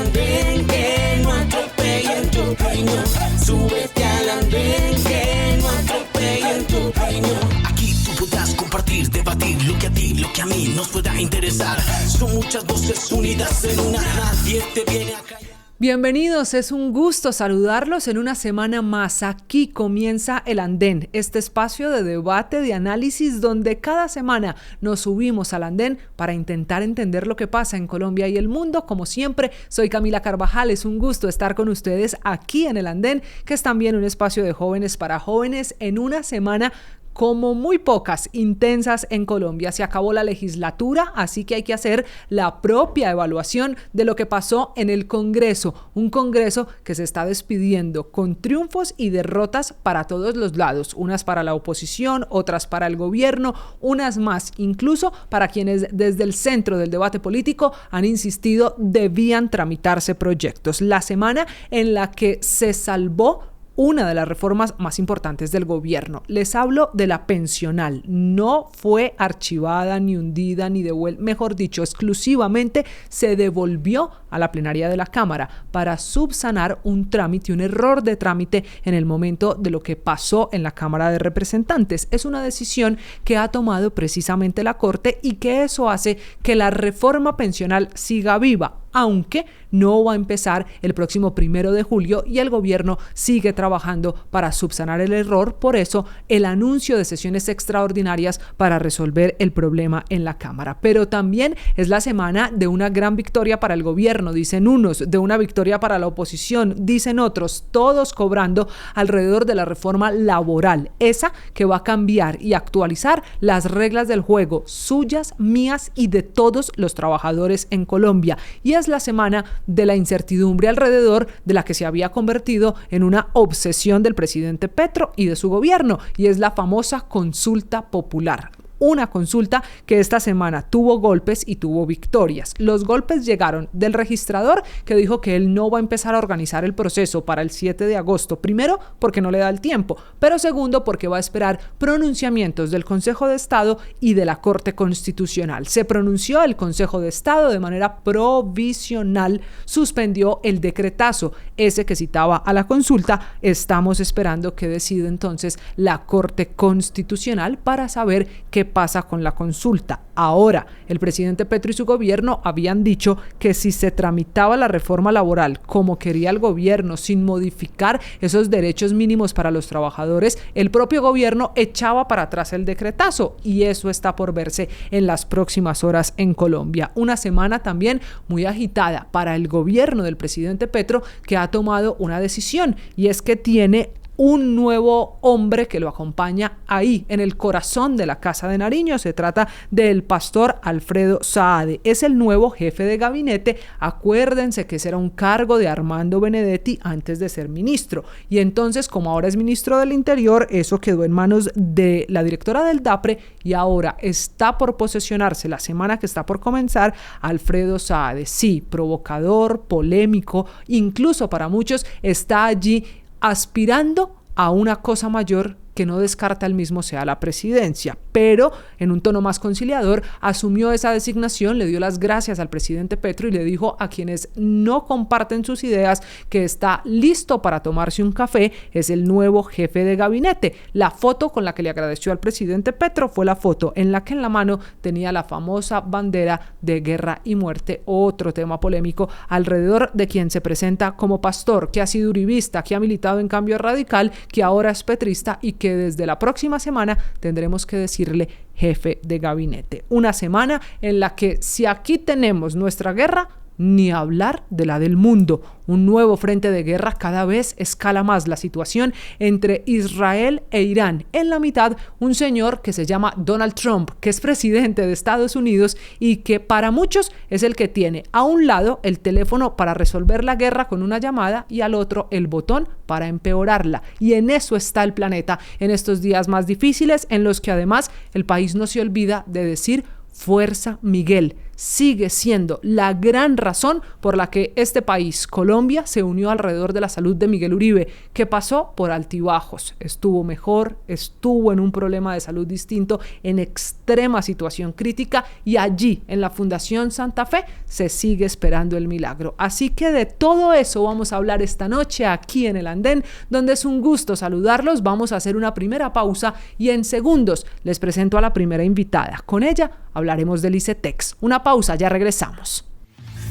andén, que no atropellen tu opinión. Súbete al andén, que no atropellen tu opinión. Aquí tú podrás compartir, debatir lo que a ti, lo que a mí nos pueda interesar. Son muchas voces unidas en una, nadie te viene a callar. Bienvenidos, es un gusto saludarlos en una semana más. Aquí comienza El Andén, este espacio de debate, de análisis, donde cada semana nos subimos al andén para intentar entender lo que pasa en Colombia y el mundo. Como siempre, soy Camila Carvajal, es un gusto estar con ustedes aquí en El Andén, que es también un espacio de jóvenes para jóvenes en una semana como muy pocas, intensas en Colombia. Se acabó la legislatura, así que hay que hacer la propia evaluación de lo que pasó en el Congreso. Un Congreso que se está despidiendo con triunfos y derrotas para todos los lados. Unas para la oposición, otras para el gobierno, unas más incluso para quienes desde el centro del debate político han insistido debían tramitarse proyectos. La semana en la que se salvó una de las reformas más importantes del gobierno. Les hablo de la pensional. No fue archivada, ni hundida, ni devuelta. Mejor dicho, exclusivamente se devolvió a la plenaria de la Cámara para subsanar un trámite, un error de trámite en el momento de lo que pasó en la Cámara de Representantes. Es una decisión que ha tomado precisamente la Corte y que eso hace que la reforma pensional siga viva, aunque no va a empezar el próximo 1 de julio y el gobierno sigue trabajando para subsanar el error. Por eso, el anuncio de sesiones extraordinarias para resolver el problema en la Cámara. Pero también es la semana de una gran victoria para el gobierno, dicen unos, de una victoria para la oposición, dicen otros, todos cobrando alrededor de la reforma laboral, esa que va a cambiar y actualizar las reglas del juego, suyas, mías y de todos los trabajadores en Colombia. Y es la semana de la incertidumbre alrededor de la que se había convertido en una obsesión del presidente Petro y de su gobierno, y es la famosa consulta popular. Una consulta que esta semana tuvo golpes y tuvo victorias. Los golpes llegaron del registrador, que dijo que él no va a empezar a organizar el proceso para el 7 de agosto. Primero, porque no le da el tiempo, pero segundo, porque va a esperar pronunciamientos del Consejo de Estado y de la Corte Constitucional. Se pronunció el Consejo de Estado de manera provisional, suspendió el decretazo, ese que citaba a la consulta. Estamos esperando que decida entonces la Corte Constitucional para saber qué pasa con la consulta. Ahora, el presidente Petro y su gobierno habían dicho que si se tramitaba la reforma laboral como quería el gobierno, sin modificar esos derechos mínimos para los trabajadores, el propio gobierno echaba para atrás el decretazo, y eso está por verse en las próximas horas en Colombia. Una semana también muy agitada para el gobierno del presidente Petro, que ha tomado una decisión, y es que tiene un nuevo hombre que lo acompaña ahí, en el corazón de la Casa de Nariño. Se trata del pastor Alfredo Saade. Es el nuevo jefe de gabinete. Acuérdense que ese era un cargo de Armando Benedetti antes de ser ministro. Y entonces, como ahora es ministro del Interior, eso quedó en manos de la directora del DAPRE, y ahora está por posesionarse, la semana que está por comenzar, Alfredo Saade. Sí, provocador, polémico, incluso para muchos está allí aspirando a una cosa mayor que no descarta el mismo sea la presidencia, pero en un tono más conciliador asumió esa designación, le dio las gracias al presidente Petro y le dijo a quienes no comparten sus ideas que está listo para tomarse un café. Es el nuevo jefe de gabinete. La foto con la que le agradeció al presidente Petro fue la foto en la que en la mano tenía la famosa bandera de guerra y muerte, otro tema polémico alrededor de quien se presenta como pastor, que ha sido uribista, que ha militado en Cambio Radical, que ahora es petrista y que desde la próxima semana tendremos que decirle jefe de gabinete. Una semana en la que, si aquí tenemos nuestra guerra, ni hablar de la del mundo. Un nuevo frente de guerra, cada vez escala más la situación entre Israel e Irán. En la mitad, un señor que se llama Donald Trump, que es presidente de Estados Unidos y que para muchos es el que tiene a un lado el teléfono para resolver la guerra con una llamada y al otro el botón para empeorarla. Y en eso está el planeta en estos días más difíciles, en los que además el país no se olvida de decir: Fuerza Miguel. sigue siendo la gran razón por la que este país, Colombia, se unió alrededor de la salud de Miguel Uribe, que pasó por altibajos, estuvo mejor, estuvo en un problema de salud distinto, en extrema situación crítica, y allí, en la Fundación Santa Fe, se sigue esperando el milagro. Así que de todo eso vamos a hablar esta noche aquí en El Andén, donde es un gusto saludarlos. Vamos a hacer una primera pausa y en segundos les presento a la primera invitada. Con ella hablaremos del ICETEX. Una pausa, ya regresamos.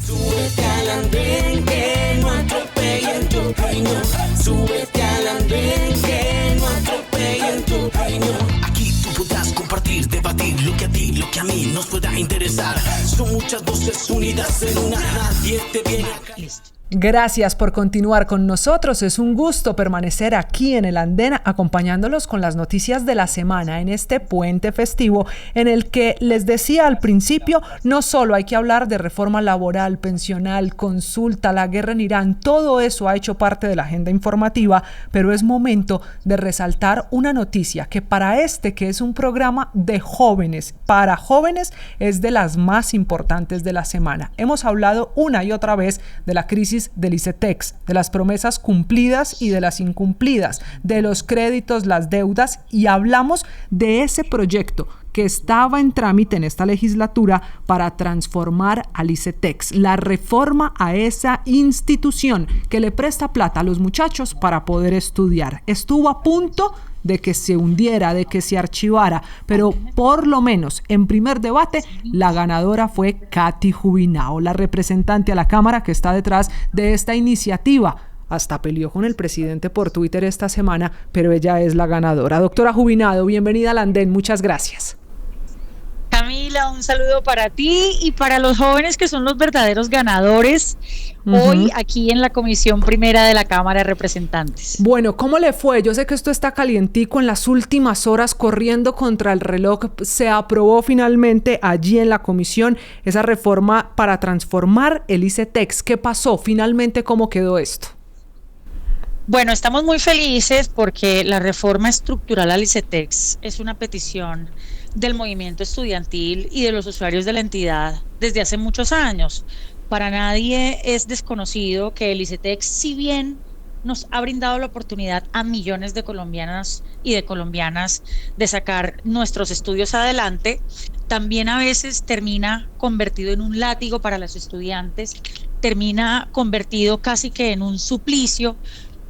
Súbete al andén, que no atropellen tu opinión. Súbete al andén, que no atropellen tu opinión. Aquí tú podrás compartir, debatir lo que a ti, lo que a mí nos pueda interesar. Son muchas voces unidas en una, nadie te viene. Listo. Gracias por continuar con nosotros. Es un gusto permanecer aquí en El Andén acompañándolos con las noticias de la semana en este puente festivo en el que les decía al principio, no solo hay que hablar de reforma laboral, pensional, consulta, la guerra en Irán, todo eso ha hecho parte de la agenda informativa, pero es momento de resaltar una noticia que para que es un programa de jóvenes, para jóvenes, es de las más importantes de la semana. Hemos hablado una y otra vez de la crisis del ICETEX, de las promesas cumplidas y de las incumplidas, de los créditos, las deudas, y hablamos de ese proyecto que estaba en trámite en esta legislatura para transformar al ICETEX, la reforma a esa institución que le presta plata a los muchachos para poder estudiar. Estuvo a punto de que se hundiera, de que se archivara, pero por lo menos en primer debate la ganadora fue Katy Jubinao, la representante a la Cámara que está detrás de esta iniciativa. Hasta peleó con el presidente por Twitter esta semana, pero ella es la ganadora. Doctora Jubinao, bienvenida al Andén, muchas gracias. Camila, un saludo para ti y para los jóvenes que son los verdaderos ganadores hoy aquí en la Comisión Primera de la Cámara de Representantes. Bueno, ¿cómo le fue? Yo sé que esto está calientico, en las últimas horas corriendo contra el reloj. Se aprobó finalmente allí en la comisión esa reforma para transformar el ICETEX. ¿Qué pasó? Finalmente, ¿cómo quedó esto? Bueno, estamos muy felices porque la reforma estructural al ICETEX es una petición del movimiento estudiantil y de los usuarios de la entidad desde hace muchos años. Para nadie es desconocido que el ICETEX, si bien nos ha brindado la oportunidad a millones de colombianas y de colombianas de sacar nuestros estudios adelante, también a veces termina convertido en un látigo para los estudiantes, termina convertido casi que en un suplicio,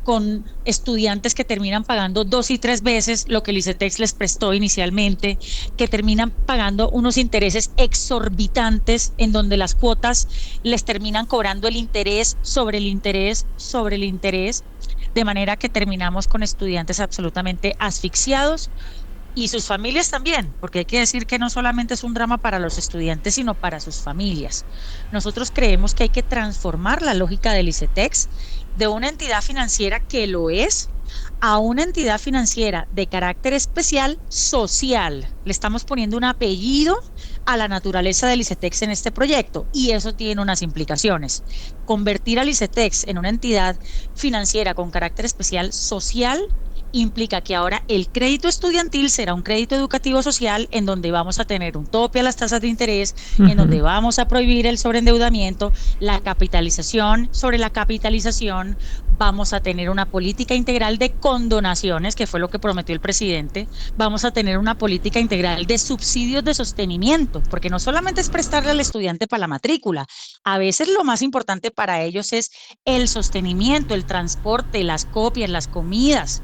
con estudiantes que terminan pagando 2 y 3 veces lo que el ICETEX les prestó inicialmente, que terminan pagando unos intereses exorbitantes en donde las cuotas les terminan cobrando el interés sobre el interés sobre el interés, de manera que terminamos con estudiantes absolutamente asfixiados y sus familias también, porque hay que decir que no solamente es un drama para los estudiantes, sino para sus familias. Nosotros creemos que hay que transformar la lógica del ICETEX de una entidad financiera que lo es a una entidad financiera de carácter especial social. Le estamos poniendo un apellido a la naturaleza del ICETEX en este proyecto y eso tiene unas implicaciones. Convertir al ICETEX en una entidad financiera con carácter especial social implica que ahora el crédito estudiantil será un crédito educativo social en donde vamos a tener un tope a las tasas de interés, en donde vamos a prohibir el sobreendeudamiento, la capitalización, sobre la capitalización vamos a tener una política integral de condonaciones, que fue lo que prometió el presidente, vamos a tener una política integral de subsidios de sostenimiento, porque no solamente es prestarle al estudiante para la matrícula, a veces lo más importante para ellos es el sostenimiento, el transporte, las copias, las comidas.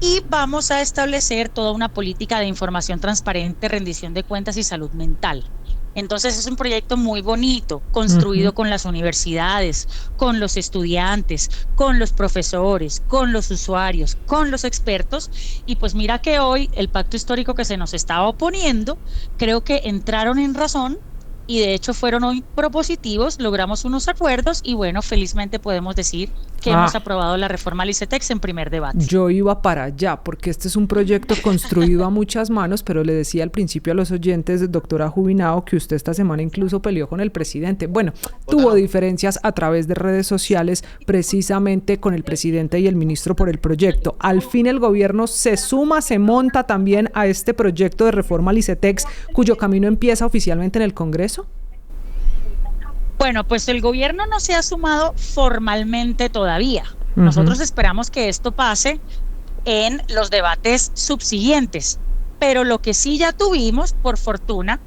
Y vamos a establecer toda una política de información transparente, rendición de cuentas y salud mental. Entonces es un proyecto muy bonito, construido con las universidades, con los estudiantes, con los profesores, con los usuarios, con los expertos. Y pues mira que hoy el pacto histórico que se nos estaba oponiendo, creo que entraron en razón y de hecho fueron hoy propositivos, logramos unos acuerdos y bueno, felizmente podemos decir que hemos aprobado la reforma al ICETEX en primer debate. Yo iba para allá, porque este es un proyecto construido a muchas manos, pero le decía al principio a los oyentes, doctora Jubinao, que usted esta semana incluso peleó con el presidente. Bueno, tuvo diferencias a través de redes sociales, precisamente con el presidente y el ministro por el proyecto. Al fin el gobierno se suma, se monta también a este proyecto de reforma al ICETEX, cuyo camino empieza oficialmente en el Congreso. Bueno, pues el gobierno no se ha sumado formalmente todavía. Nosotros esperamos que esto pase en los debates subsiguientes, pero lo que sí ya tuvimos, por fortuna,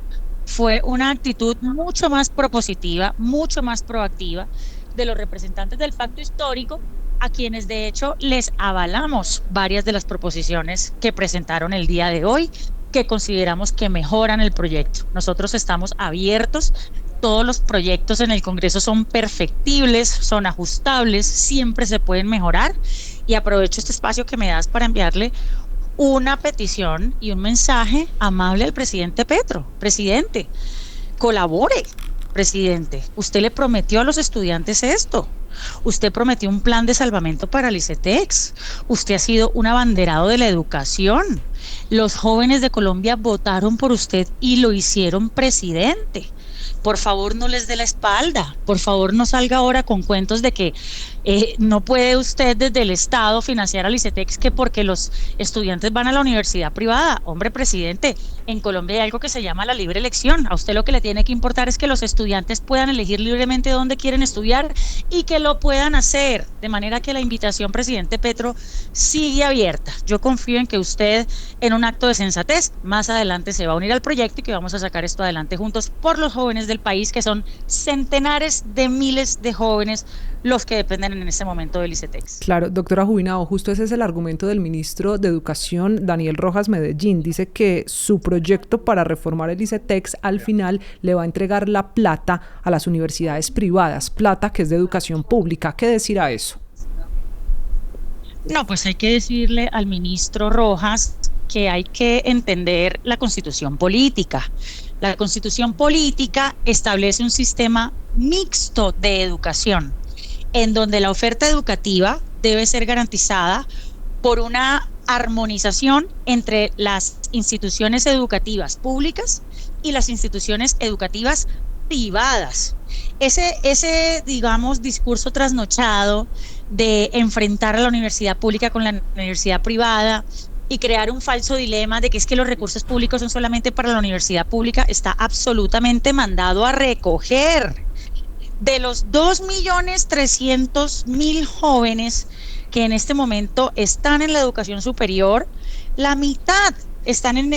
fue una actitud mucho más propositiva, mucho más proactiva de los representantes del pacto histórico, a quienes de hecho les avalamos varias de las proposiciones que presentaron el día de hoy, que consideramos que mejoran el proyecto. Nosotros estamos abiertos. Todos los proyectos en el Congreso son perfectibles, son ajustables, siempre se pueden mejorar, y aprovecho este espacio que me das para enviarle una petición y un mensaje amable al presidente Petro. Presidente, colabore, presidente. Usted le prometió a los estudiantes esto. Usted prometió un plan de salvamento para el ICETEX. Usted ha sido un abanderado de la educación. Los jóvenes de Colombia votaron por usted y lo hicieron presidente. Por favor, no les dé la espalda. Por favor, no salga ahora con cuentos de que no puede usted desde el Estado financiar al ICETEX que porque los estudiantes van a la universidad privada. Hombre, presidente, en Colombia hay algo que se llama la libre elección. A usted lo que le tiene que importar es que los estudiantes puedan elegir libremente dónde quieren estudiar y que lo puedan hacer. De manera que la invitación, presidente Petro, sigue abierta. Yo confío en que usted, en un acto de sensatez, más adelante se va a unir al proyecto y que vamos a sacar esto adelante juntos por los jóvenes del país, que son centenares de miles de jóvenes los que dependen en este momento del ICETEX. Claro, doctora Jubinao, justo ese es el argumento del ministro de Educación, Daniel Rojas Medellín. Dice que su proyecto para reformar el ICETEX al final le va a entregar la plata a las universidades privadas, plata que es de educación pública. ¿Qué decir a eso? No, pues hay que decirle al ministro Rojas que hay que entender la constitución política. La constitución política establece un sistema mixto de educación, en donde la oferta educativa debe ser garantizada por una armonización entre las instituciones educativas públicas y las instituciones educativas privadas. Ese, digamos, discurso trasnochado de enfrentar a la universidad pública con la universidad privada y crear un falso dilema de que es que los recursos públicos son solamente para la universidad pública, está absolutamente mandado a recoger. De los 2.300.000 jóvenes que en este momento están en la educación superior, la mitad están en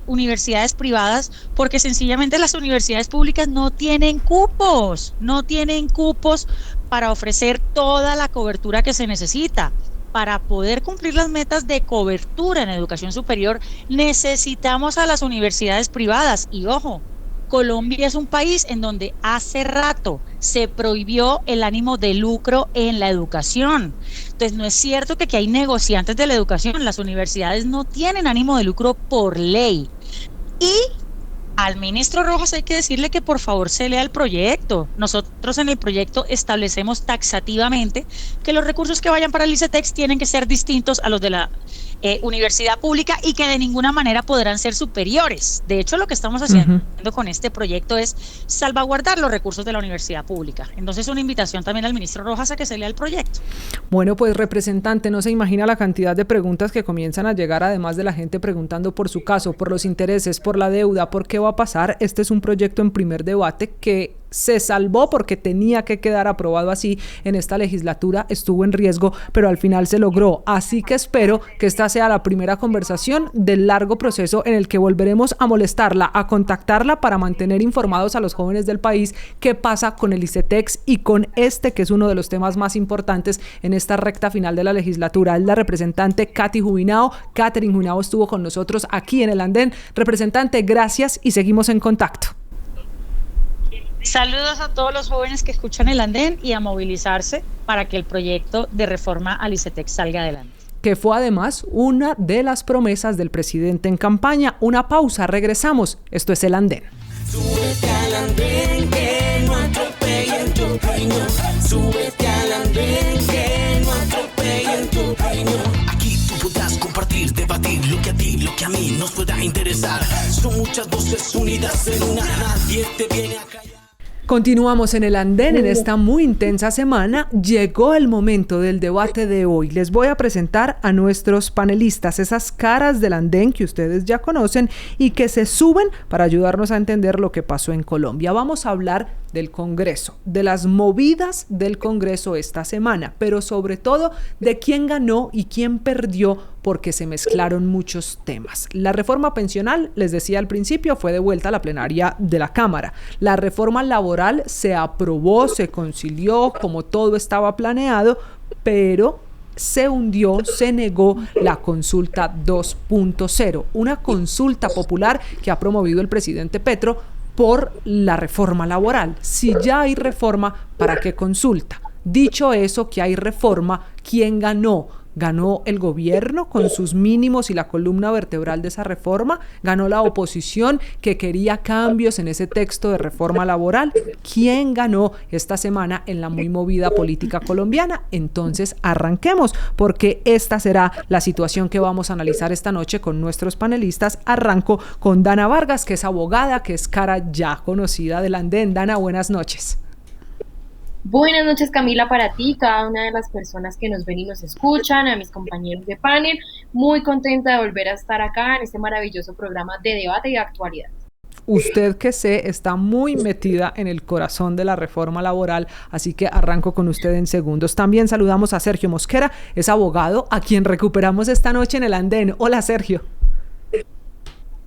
universidades privadas porque sencillamente las universidades públicas no tienen cupos para ofrecer toda la cobertura que se necesita. Para poder cumplir las metas de cobertura en educación superior, necesitamos a las universidades privadas. Y ojo, Colombia es un país en donde hace rato se prohibió el ánimo de lucro en la educación. Entonces, no es cierto que aquí hay negociantes de la educación. Las universidades no tienen ánimo de lucro por ley. Y al ministro Rojas hay que decirle que por favor se lea el proyecto. Nosotros en el proyecto establecemos taxativamente que los recursos que vayan para el ICETEX tienen que ser distintos a los de la universidad pública y que de ninguna manera podrán ser superiores. De hecho, lo que estamos haciendo con este proyecto es salvaguardar los recursos de la universidad pública. Entonces, una invitación también al ministro Rojas a que se lea el proyecto. Bueno, pues representante, no se imagina la cantidad de preguntas que comienzan a llegar, además de la gente preguntando por su caso, por los intereses, por la deuda, por qué va a pasar. Este es un proyecto en primer debate que se salvó porque tenía que quedar aprobado así en esta legislatura, estuvo en riesgo, pero al final se logró. Así que espero que esta sea la primera conversación del largo proceso en el que volveremos a molestarla, a contactarla para mantener informados a los jóvenes del país qué pasa con el ICETEX y con este que es uno de los temas más importantes en esta recta final de la legislatura. Es la representante Katy Jubinao. Catherine Jubinao estuvo con nosotros aquí en el Andén. Representante, gracias y seguimos en contacto. Saludos a todos los jóvenes que escuchan el Andén y a movilizarse para que el proyecto de reforma al ICETEX salga adelante. Que fue además una de las promesas del presidente en campaña. Una pausa, regresamos. Esto es el Andén. Súbete al andén, que no atropellen tu opinión. Súbete al andén, que no atropellen tu opinión. Aquí tú podrás compartir, debatir lo que a ti, lo que a mí nos pueda interesar. Son muchas voces unidas en una, nadie te viene a callar. Continuamos en el Andén en esta muy intensa semana. Llegó el momento del debate de hoy. Les voy a presentar a nuestros panelistas, esas caras del Andén que ustedes ya conocen y que se suben para ayudarnos a entender lo que pasó en Colombia. Vamos a hablar del Congreso, de las movidas del Congreso esta semana, pero sobre todo de quién ganó y quién perdió, porque se mezclaron muchos temas. La reforma pensional, les decía al principio, fue devuelta a la plenaria de la Cámara. La reforma laboral se aprobó, se concilió como todo estaba planeado, pero se hundió, se negó la consulta 2.0, una consulta popular que ha promovido el presidente Petro por la reforma laboral. Si ya hay reforma, ¿para qué consulta? Dicho eso, que hay reforma, ¿quién ganó? ¿Ganó el gobierno con sus mínimos y la columna vertebral de esa reforma? ¿Ganó la oposición que quería cambios en ese texto de reforma laboral? ¿Quién ganó esta semana en la muy movida política colombiana? Entonces arranquemos, porque esta será la situación que vamos a analizar esta noche con nuestros panelistas. Arranco con Dana Vargas, que es abogada, que es cara ya conocida del Andén. Dana, buenas noches. Buenas noches, Camila, para ti, cada una de las personas que nos ven y nos escuchan, a mis compañeros de panel. Muy contenta de volver a estar acá en este maravilloso programa de debate y de actualidad. Usted, que está muy metida en el corazón de la reforma laboral, así que arranco con usted en segundos. También saludamos a Sergio Mosquera, es abogado, a quien recuperamos esta noche en el Andén. Hola, Sergio.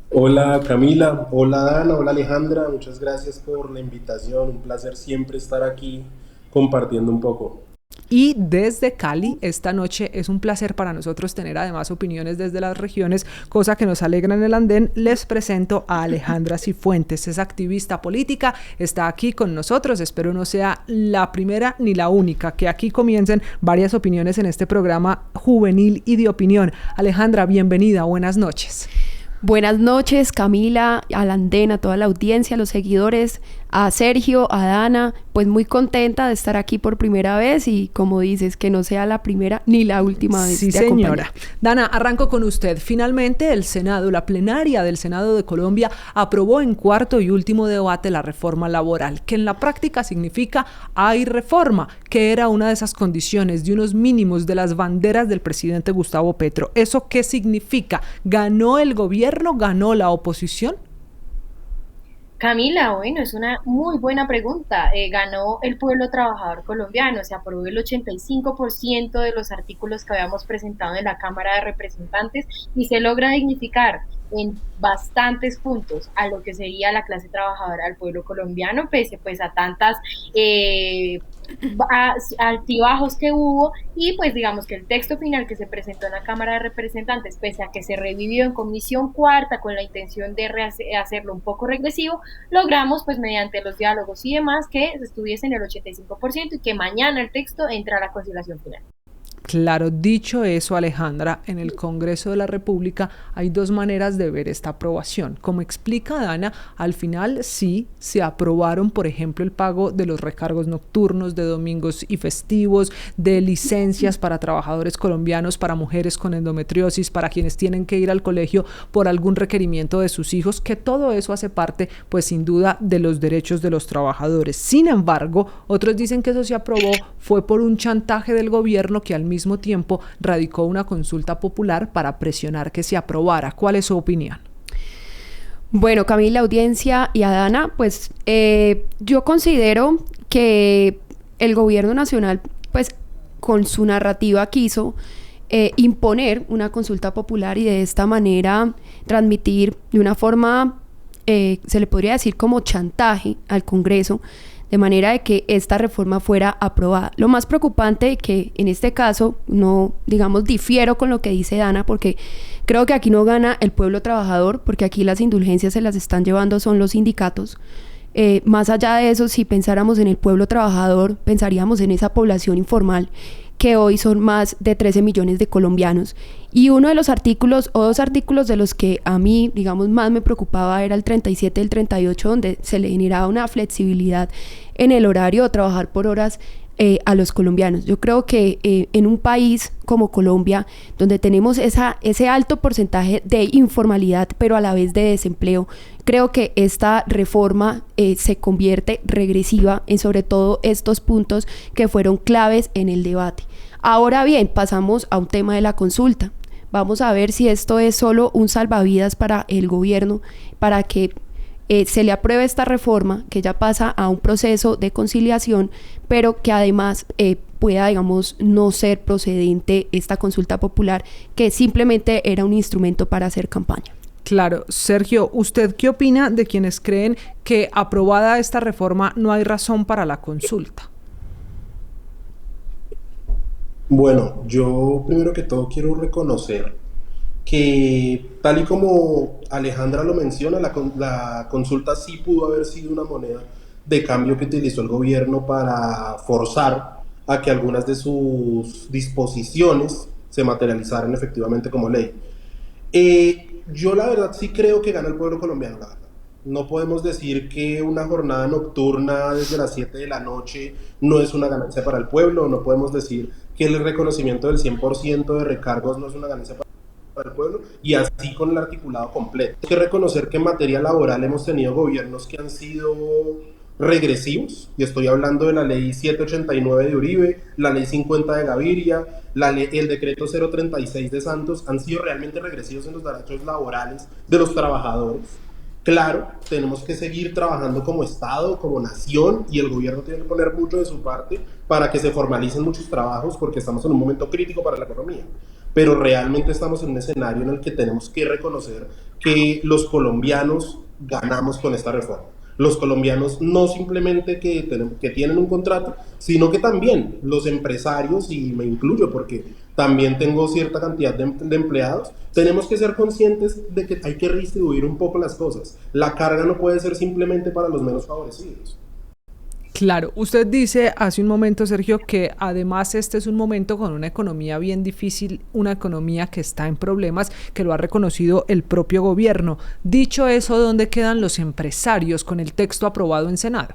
Hola Camila, hola Dana, hola Alejandra, muchas gracias por la invitación, un placer siempre estar aquí compartiendo un poco. Y desde Cali, esta noche es un placer para nosotros tener además opiniones desde las regiones, cosa que nos alegra en el Andén. Les presento a Alejandra Cifuentes, es activista política, está aquí con nosotros. Espero no sea la primera ni la única, que aquí comiencen varias opiniones en este programa juvenil y de opinión. Alejandra, bienvenida, buenas noches. Buenas noches, Camila, al Andén, a toda la audiencia, a los seguidores, a Sergio, a Dana, pues muy contenta de estar aquí por primera vez y, como dices, que no sea la primera ni la última vez. Sí, señora. Dana, arranco con usted. Finalmente, el Senado, la plenaria del Senado de Colombia, aprobó en cuarto y último debate la reforma laboral, que en la práctica significa hay reforma, que era una de esas condiciones, de unos mínimos de las banderas del presidente Gustavo Petro. ¿Eso qué significa? ¿Ganó el gobierno? ¿Ganó la oposición? Camila, bueno, es una muy buena pregunta. Ganó el pueblo trabajador colombiano, se aprobó el 85% de los artículos que habíamos presentado en la Cámara de Representantes y se logra dignificar en bastantes puntos a lo que sería la clase trabajadora del pueblo colombiano, pese pues a tantas altibajos que hubo, y pues digamos que el texto final que se presentó en la Cámara de Representantes, pese a que se revivió en comisión cuarta con la intención de hacerlo un poco regresivo, logramos pues mediante los diálogos y demás que estuviese en el 85% y que mañana el texto entra a la conciliación final. Claro, dicho eso, Alejandra, en el Congreso de la República hay dos maneras de ver esta aprobación. Como explica Dana, al final sí se aprobaron, por ejemplo, el pago de los recargos nocturnos, de domingos y festivos, de licencias para trabajadores colombianos, para mujeres con endometriosis, para quienes tienen que ir al colegio por algún requerimiento de sus hijos, que todo eso hace parte, pues sin duda, de los derechos de los trabajadores. Sin embargo, otros dicen que eso se aprobó fue por un chantaje del gobierno que al mismo tiempo radicó una consulta popular para presionar que se aprobara. ¿Cuál es su opinión? Bueno, Camila, audiencia y a Dana, pues yo considero que el gobierno nacional, pues con su narrativa quiso imponer una consulta popular y de esta manera transmitir de una forma, se le podría decir como chantaje al Congreso, de manera de que esta reforma fuera aprobada. Lo más preocupante que en este caso, no, digamos, difiero con lo que dice Dana, porque creo que aquí no gana el pueblo trabajador, porque aquí las indulgencias se las están llevando son los sindicatos. Más allá de eso, si pensáramos en el pueblo trabajador, pensaríamos en esa población informal que hoy son más de 13 millones de colombianos. Y uno de los artículos, o dos artículos de los que a mí, digamos, más me preocupaba era el 37 y el 38, donde se le generaba una flexibilidad en el horario de trabajar por horas a los colombianos. Yo creo que en un país como Colombia, donde tenemos ese alto porcentaje de informalidad, pero a la vez de desempleo, creo que esta reforma se convierte regresiva en sobre todo estos puntos que fueron claves en el debate. Ahora bien, pasamos a un tema de la consulta. Vamos a ver si esto es solo un salvavidas para el gobierno, para que se le apruebe esta reforma, que ya pasa a un proceso de conciliación, pero que además pueda, digamos, no ser procedente esta consulta popular, que simplemente era un instrumento para hacer campaña. Claro. Sergio, ¿usted qué opina de quienes creen que aprobada esta reforma no hay razón para la consulta? Bueno, yo primero que todo quiero reconocer que, tal y como Alejandra lo menciona, la consulta sí pudo haber sido una moneda de cambio que utilizó el gobierno para forzar a que algunas de sus disposiciones se materializaran efectivamente como ley. Yo la verdad sí creo que gana el pueblo colombiano, la verdad. No podemos decir que una jornada nocturna desde las 7 de la noche no es una ganancia para el pueblo, no podemos decir que el reconocimiento del 100% de recargos no es una ganancia para el pueblo, y así con el articulado completo. Hay que reconocer que en materia laboral hemos tenido gobiernos que han sido regresivos, y estoy hablando de la ley 789 de Uribe, la ley 50 de Gaviria, el decreto 036 de Santos, han sido realmente regresivos en los derechos laborales de los trabajadores. Claro, tenemos que seguir trabajando como Estado, como nación, y el gobierno tiene que poner mucho de su parte para que se formalicen muchos trabajos, porque estamos en un momento crítico para la economía. Pero realmente estamos en un escenario en el que tenemos que reconocer que los colombianos ganamos con esta reforma. Los colombianos no simplemente que tienen un contrato, sino que también los empresarios, y me incluyo porque también tengo cierta cantidad de empleados, tenemos que ser conscientes de que hay que redistribuir un poco las cosas. La carga no puede ser simplemente para los menos favorecidos. Claro, usted dice hace un momento, Sergio, que además este es un momento con una economía bien difícil, una economía que está en problemas, que lo ha reconocido el propio gobierno. Dicho eso, ¿dónde quedan los empresarios con el texto aprobado en Senado?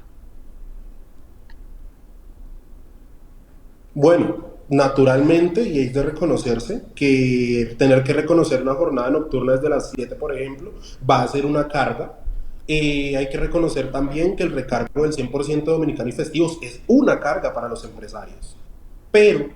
Bueno, naturalmente, y es de reconocerse, que tener que reconocer una jornada nocturna desde las 7, por ejemplo, va a ser una carga. Hay que reconocer también que el recargo del 100% dominical y festivos es una carga para los empresarios. Pero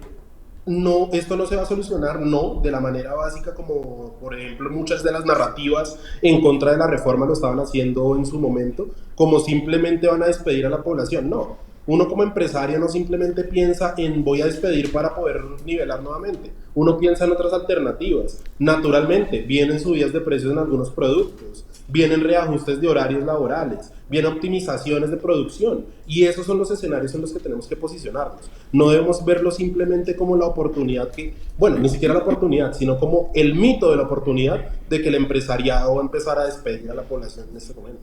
no, esto no se va a solucionar, no, de la manera básica como, por ejemplo, muchas de las narrativas en contra de la reforma lo estaban haciendo en su momento, como simplemente van a despedir a la población. No, uno como empresario no simplemente piensa en voy a despedir para poder nivelar nuevamente. Uno piensa en otras alternativas. Naturalmente, vienen subidas de precios en algunos productos, vienen reajustes de horarios laborales, vienen optimizaciones de producción, y esos son los escenarios en los que tenemos que posicionarnos. No debemos verlo simplemente como la oportunidad bueno, ni siquiera la oportunidad, sino como el mito de la oportunidad de que el empresariado va a empezar a despedir a la población en este momento.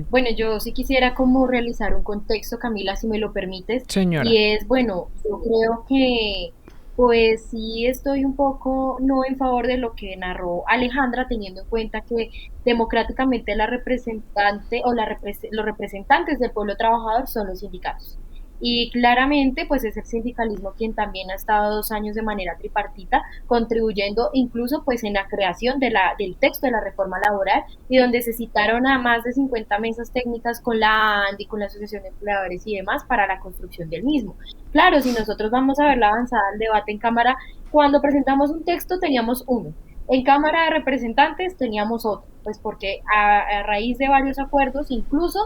Bueno, yo sí quisiera como realizar un contexto, Camila, si me lo permites, Señora. y es, bueno, yo creo que pues sí estoy un poco no en favor de lo que narró Alejandra, teniendo en cuenta que democráticamente la representante o los representantes del pueblo trabajador son los sindicatos. Y claramente, pues es el sindicalismo quien también ha estado 2 años de manera tripartita, contribuyendo incluso pues en la creación del texto de la reforma laboral, y donde se citaron a más de 50 mesas técnicas con la ANDI, con la Asociación de Empleadores y demás para la construcción del mismo. Claro, si nosotros vamos a ver la avanzada del debate en Cámara, cuando presentamos un texto teníamos uno, en Cámara de Representantes teníamos otro, pues porque a raíz de varios acuerdos, incluso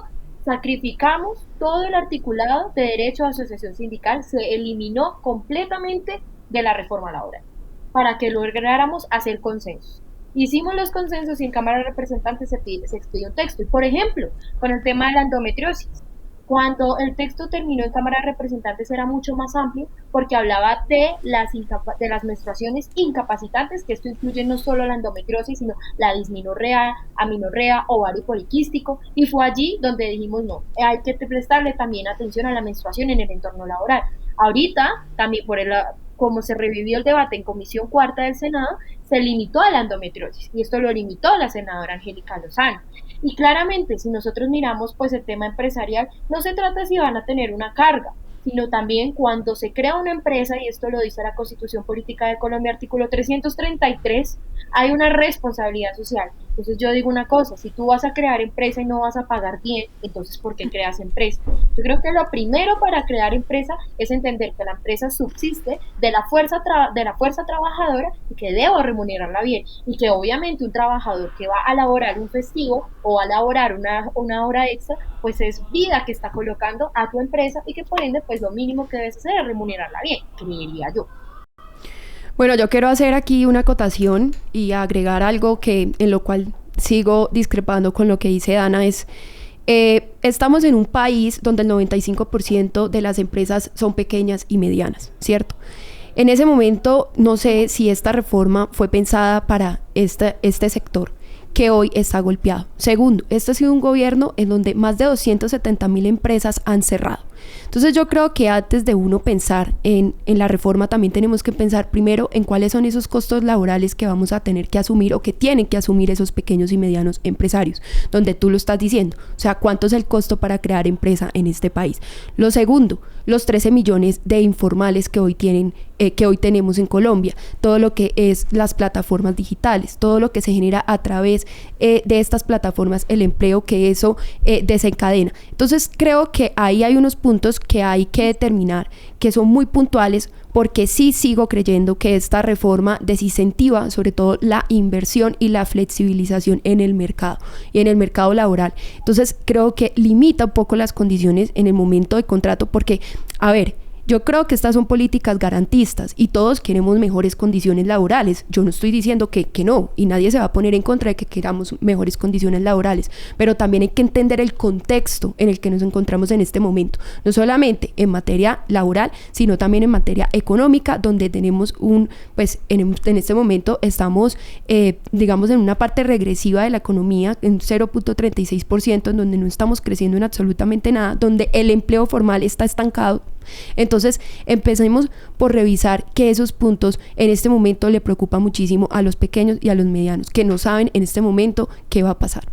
sacrificamos todo el articulado de derecho a asociación sindical, se eliminó completamente de la reforma laboral, para que lográramos hacer consensos. Hicimos los consensos y en Cámara de Representantes se expidió un texto. Y por ejemplo, con el tema de la endometriosis, cuando el texto terminó en Cámara de Representantes era mucho más amplio porque hablaba de las menstruaciones incapacitantes, que esto incluye no solo la endometriosis, sino la dismenorrea, amenorrea, ovario poliquístico, y fue allí donde dijimos no, hay que prestarle también atención a la menstruación en el entorno laboral. Ahorita, también como se revivió el debate en Comisión Cuarta del Senado, se limitó a la endometriosis, y esto lo limitó la senadora Angélica Lozano. Y claramente, si nosotros miramos pues el tema empresarial, no se trata si van a tener una carga, sino también cuando se crea una empresa, y esto lo dice la Constitución Política de Colombia, artículo 333, hay una responsabilidad social. Entonces yo digo una cosa, si tú vas a crear empresa y no vas a pagar bien, entonces ¿por qué creas empresa? Yo creo que lo primero para crear empresa es entender que la empresa subsiste de la fuerza trabajadora y que debo remunerarla bien, y que obviamente un trabajador que va a laborar un festivo o a laborar una hora extra, pues es vida que está colocando a tu empresa, y que por ende pues lo mínimo que debes hacer es remunerarla bien, creería yo. Bueno, yo quiero hacer aquí una acotación y agregar algo que en lo cual sigo discrepando con lo que dice Dana. Estamos en un país donde el 95% de las empresas son pequeñas y medianas, ¿cierto? En ese momento no sé si esta reforma fue pensada para este sector que hoy está golpeado. Segundo, este ha sido un gobierno en donde más de 270,000 empresas han cerrado. Entonces yo creo que antes de uno pensar en la reforma, también tenemos que pensar primero en cuáles son esos costos laborales que vamos a tener que asumir, o que tienen que asumir esos pequeños y medianos empresarios, donde tú lo estás diciendo. O sea, ¿cuánto es el costo para crear empresa en este país? Lo segundo, los 13 millones de informales que hoy tenemos en Colombia, todo lo que es las plataformas digitales, todo lo que se genera a través de estas plataformas, el empleo que eso desencadena. Entonces creo que ahí hay unos puntos que hay que determinar, que son muy puntuales, porque sí sigo creyendo que esta reforma desincentiva sobre todo la inversión y la flexibilización en el mercado y en el mercado laboral. Entonces creo que limita un poco las condiciones en el momento de contrato, porque, a ver, yo creo que estas son políticas garantistas y todos queremos mejores condiciones laborales. Yo no estoy diciendo que no, y nadie se va a poner en contra de que queramos mejores condiciones laborales, pero también hay que entender el contexto en el que nos encontramos en este momento, no solamente en materia laboral, sino también en materia económica, donde tenemos en este momento estamos, digamos, en una parte regresiva de la economía, en 0.36%, en donde no estamos creciendo en absolutamente nada, donde el empleo formal está estancado. Entonces empecemos por revisar que esos puntos en este momento le preocupan muchísimo a los pequeños y a los medianos, que no saben en este momento qué va a pasar.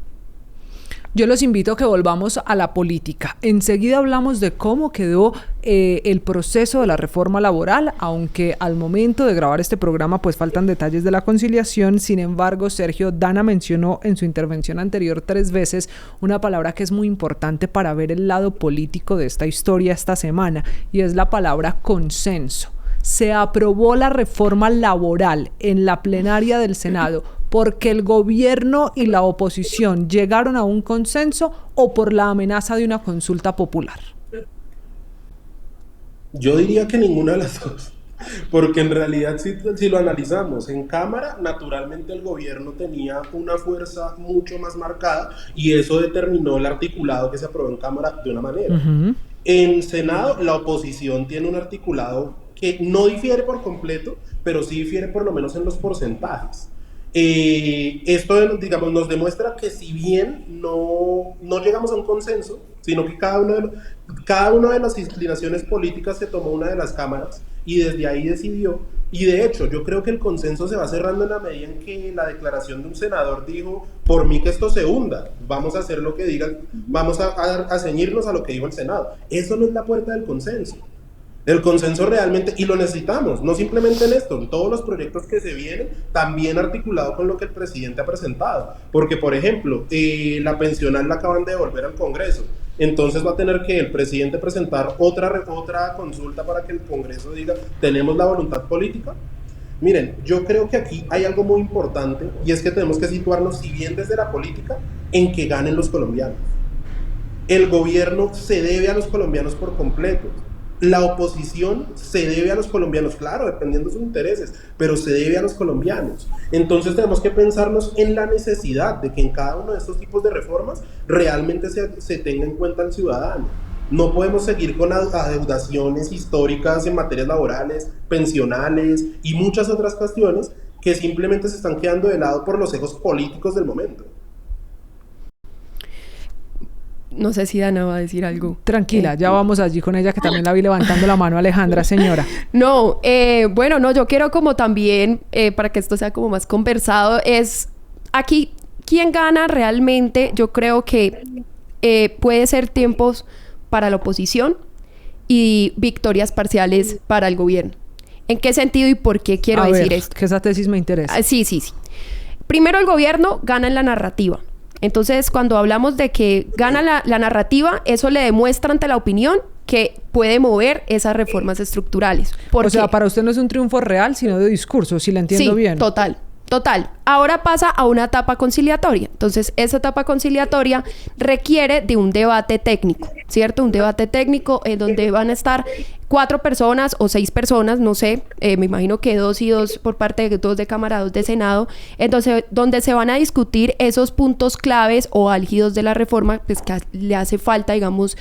Yo los invito a que volvamos a la política. Enseguida hablamos de cómo quedó el proceso de la reforma laboral, aunque al momento de grabar este programa pues faltan detalles de la conciliación. Sin embargo, Sergio, Dana mencionó en su intervención anterior 3 veces una palabra que es muy importante para ver el lado político de esta historia esta semana, y es la palabra consenso. Se aprobó la reforma laboral en la plenaria del Senado porque el gobierno y la oposición llegaron a un consenso, o por la amenaza de una consulta popular. Yo diría que ninguna de las dos, porque en realidad si lo analizamos en Cámara, naturalmente el gobierno tenía una fuerza mucho más marcada y eso determinó el articulado que se aprobó en Cámara de una manera. Uh-huh. En Senado la oposición tiene un articulado que no difiere por completo, pero sí difiere por lo menos en los porcentajes. Esto, digamos, nos demuestra que si bien no llegamos a un consenso, sino que cada una de las inclinaciones políticas se tomó una de las cámaras y desde ahí decidió, y de hecho yo creo que el consenso se va cerrando en la medida en que la declaración de un senador dijo: por mí que esto se hunda, vamos a hacer lo que digan, vamos a ceñirnos a lo que dijo el Senado. Eso no es la puerta del consenso. El consenso realmente, y lo necesitamos, no simplemente en esto, en todos los proyectos que se vienen, también articulado con lo que el presidente ha presentado, porque por ejemplo, la pensional la acaban de devolver al Congreso, entonces va a tener que el presidente presentar otra consulta para que el Congreso diga: ¿tenemos la voluntad política? Miren, yo creo que aquí hay algo muy importante, y es que tenemos que situarnos, si bien desde la política, en que ganen los colombianos. El gobierno se debe a los colombianos por completo. La oposición se debe a los colombianos, claro, dependiendo de sus intereses, pero se debe a los colombianos. Entonces tenemos que pensarnos en la necesidad de que en cada uno de estos tipos de reformas realmente se tenga en cuenta al ciudadano. No podemos seguir con adeudaciones históricas en materias laborales, pensionales y muchas otras cuestiones que simplemente se están quedando de lado por los egos políticos del momento. No sé si Dana va a decir algo. Tranquila, ya vamos allí con ella, que también la vi levantando la mano, Alejandra, señora. No, yo quiero como también, para que esto sea como más conversado, es aquí, ¿quién gana realmente? Yo creo que puede ser tiempos para la oposición y victorias parciales para el gobierno. ¿En qué sentido y por qué quiero decir esto? Que esa tesis me interesa. Sí. primero el gobierno gana en la narrativa. Entonces, cuando hablamos de que gana la narrativa, eso le demuestra ante la opinión que puede mover esas reformas estructurales. O sea, para usted no es un triunfo real, sino de discurso, si la entiendo bien. Total. Ahora pasa a una etapa conciliatoria. Entonces, esa etapa conciliatoria requiere de un debate técnico, ¿cierto? Un debate técnico en donde van a estar 4 personas o 6 personas, no sé, me imagino que 2 y 2 por parte de 2 de Cámara, 2 de Senado, entonces donde se van a discutir esos puntos claves o álgidos de la reforma, pues que le hace falta, digamos,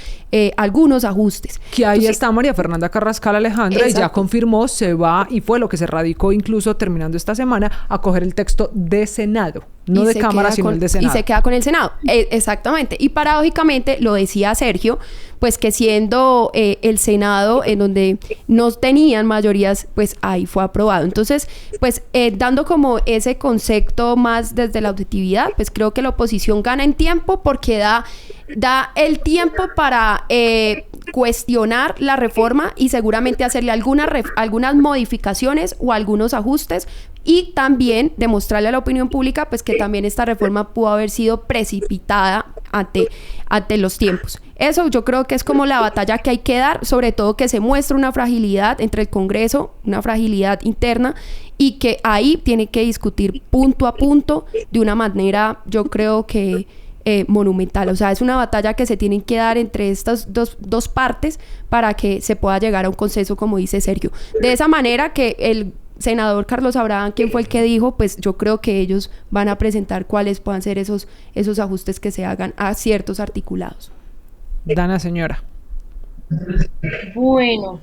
algunos ajustes. Que ahí está María Fernanda Carrascal Alejandra. Exacto. Y ya confirmó, se va, y fue lo que se radicó incluso terminando esta semana, a coger el texto de Senado. No de Cámara, sino el de Senado. Y se queda con el Senado. Exactamente. Y paradójicamente, lo decía Sergio, pues que siendo el Senado en donde no tenían mayorías, pues ahí fue aprobado. Entonces, pues dando como ese concepto más desde la objetividad, pues creo que la oposición gana en tiempo porque da el tiempo para cuestionar la reforma y seguramente hacerle algunas modificaciones o algunos ajustes, y también demostrarle a la opinión pública pues que también esta reforma pudo haber sido precipitada ante los tiempos. Eso yo creo que es como la batalla que hay que dar, sobre todo que se muestra una fragilidad entre el Congreso, una fragilidad interna, y que ahí tiene que discutir punto a punto de una manera, yo creo que monumental. O sea, es una batalla que se tienen que dar entre estas dos partes para que se pueda llegar a un consenso, como dice Sergio. De esa manera que el senador Carlos Abraham, quien fue el que dijo, pues yo creo que ellos van a presentar cuáles puedan ser esos ajustes que se hagan a ciertos articulados. Dana, señora. Bueno,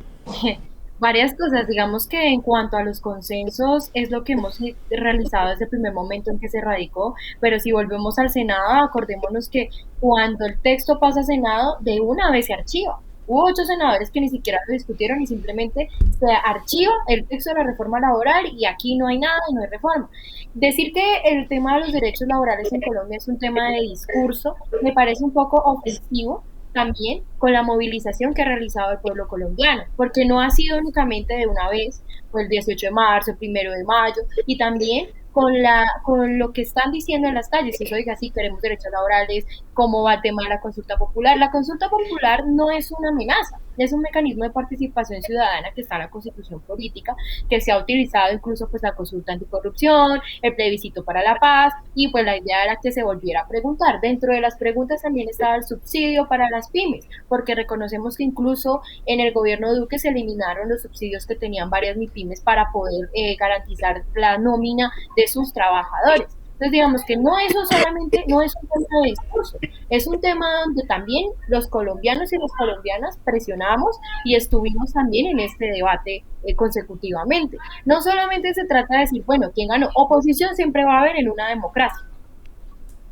varias cosas. Digamos que en cuanto a los consensos es lo que hemos realizado desde el primer momento en que se radicó, pero si volvemos al Senado, acordémonos que cuando el texto pasa a Senado, de una vez se archiva. Hubo 8 senadores que ni siquiera lo discutieron y simplemente se archiva el texto de la reforma laboral y aquí no hay nada y no hay reforma. Decir que el tema de los derechos laborales en Colombia es un tema de discurso me parece un poco ofensivo también con la movilización que ha realizado el pueblo colombiano, porque no ha sido únicamente de una vez, fue el 18 de marzo, el 1 de mayo, y también con lo que están diciendo en las calles. Eso diga, sí, queremos derechos laborales, cómo va el tema de la consulta popular. La consulta popular no es una amenaza, es un mecanismo de participación ciudadana que está en la Constitución política, que se ha utilizado incluso pues la consulta anticorrupción, el plebiscito para la paz, y pues la idea era que se volviera a preguntar. Dentro de las preguntas también estaba el subsidio para las pymes, porque reconocemos que incluso en el gobierno de Duque se eliminaron los subsidios que tenían varias MIPYMES para poder garantizar la nómina de sus trabajadores. Entonces digamos que no es un tema de discurso, es un tema donde también los colombianos y las colombianas presionamos y estuvimos también en este debate consecutivamente. No solamente se trata de decir, bueno, ¿quién ganó? Oposición siempre va a haber en una democracia.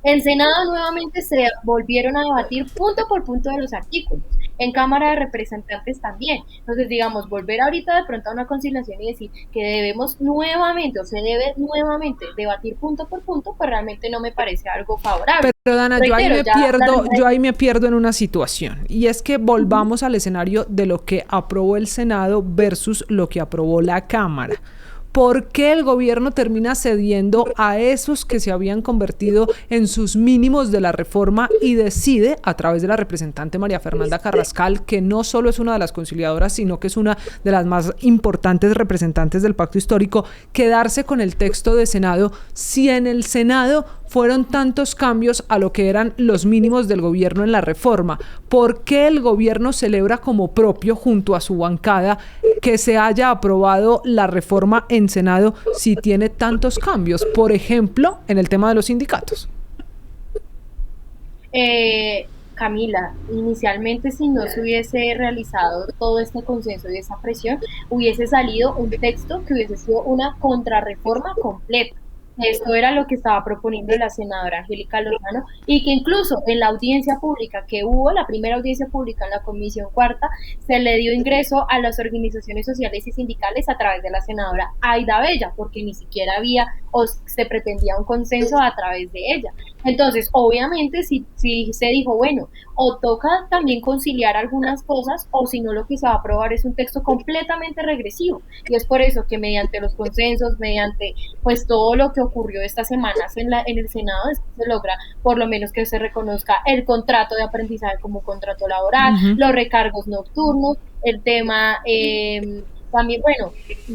En Senado nuevamente se volvieron a debatir punto por punto de los artículos. En Cámara de Representantes también. Entonces, digamos, volver ahorita de pronto a una conciliación y decir que debemos nuevamente, o se debe nuevamente debatir punto por punto, pues realmente no me parece algo favorable. Pero Dana, yo ahí me pierdo en una situación. Y es que volvamos al escenario de lo que aprobó el Senado versus lo que aprobó la Cámara. ¿Por qué el gobierno termina cediendo a esos que se habían convertido en sus mínimos de la reforma y decide, a través de la representante María Fernanda Carrascal, que no solo es una de las conciliadoras, sino que es una de las más importantes representantes del pacto histórico, quedarse con el texto de Senado, si en el Senado fueron tantos cambios a lo que eran los mínimos del gobierno en la reforma? ¿Por qué el gobierno celebra como propio, junto a su bancada, que se haya aprobado la reforma en Senado si tiene tantos cambios? Por ejemplo, en el tema de los sindicatos. Camila, inicialmente si no se hubiese realizado todo este consenso y esa presión, hubiese salido un texto que hubiese sido una contrarreforma completa. Esto era lo que estaba proponiendo la senadora Angélica Lozano, y que incluso en la audiencia pública que hubo, la primera audiencia pública en la Comisión Cuarta, se le dio ingreso a las organizaciones sociales y sindicales a través de la senadora Aida Bella, porque ni siquiera había o se pretendía un consenso a través de ella. Entonces, obviamente, si se dijo, bueno, o toca también conciliar algunas cosas, o si no, lo que se va a aprobar es un texto completamente regresivo. Y es por eso que mediante los consensos, mediante pues todo lo que ocurrió estas semanas en el Senado, es que se logra por lo menos que se reconozca el contrato de aprendizaje como un contrato laboral, los recargos nocturnos, el tema también, bueno,